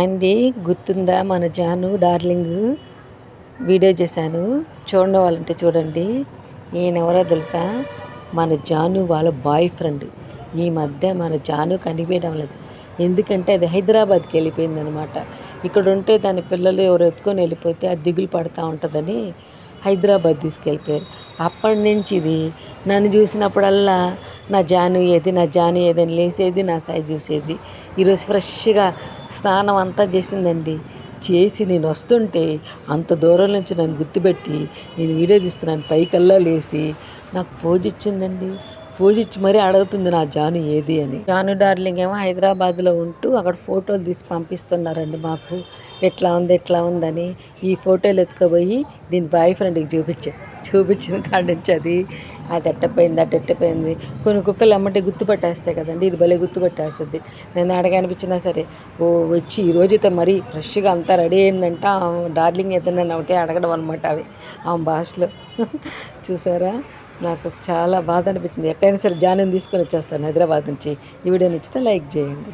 అండి గుర్తుందా మన జాను డార్లింగ్ వీడియో చేశాను, చూడండి వాళ్ళంటే చూడండి. ఈయనెవరో తెలుసా? మన జాను వాళ్ళ బాయ్ ఫ్రెండ్. ఈ మధ్య మన జాను కనిపించడం లేదు, ఎందుకంటే అది హైదరాబాద్కి వెళ్ళిపోయింది అనమాట. ఇక్కడ ఉంటే దాని పిల్లలు ఎవరు ఎత్తుకొని వెళ్ళిపోతే అది దిగులు పడుతూ ఉంటుందని హైదరాబాద్ తీసుకెళ్ళిపోయారు. అప్పటి నుంచి ఇది నన్ను చూసినప్పుడల్లా నా జాను ఏది, నా జాను ఏదని లేసేది, నా సాయి చూసేది. ఈరోజు ఫ్రెష్గా స్నానం అంతా చేసిందండి. చేసి నేను వస్తుంటే అంత దూరం నుంచి నన్ను గుర్తుపెట్టి నేను వీడియో తీస్తున్నాను పైకల్లా లేచి నాకు ఫోజ్ ఇచ్చిందండి. ఫోజ్ ఇచ్చి మరీ అడుగుతుంది నా జాను ఏది అని. జాను డార్లింగ్ ఏమో హైదరాబాద్లో ఉంటూ అక్కడ ఫోటోలు తీసి పంపిస్తున్నారండి మాకు, ఎట్లా ఉందని. ఈ ఫోటోలు ఎత్తుకుపోయి దీని బాయ్ ఫ్రెండ్కి చూపించిన కాడ నుంచి అది ఎట్టపోయింది ఎట్టపోయింది. కొన్ని కుక్కలు అమ్మంటే గుర్తుపట్టేస్తాయి కదండి, ఇది భలే గుర్తుపట్టేస్తుంది. నేను అడగ అనిపించినా సరే వచ్చి ఈరోజైతే మరీ ఫ్రెష్గా అంతా రెడీ అయిందంట. డార్లింగ్ ఏదైనా ఒకటే అడగడం అనమాట అవి ఆ భాషలో. చూసారా, నాకు చాలా బాధ అనిపించింది. ఎట్టయినా సరే జానుని తీసుకొని వచ్చేస్తాను హైదరాబాద్ నుంచి. ఈ వీడియో నచ్చితే లైక్ చేయండి.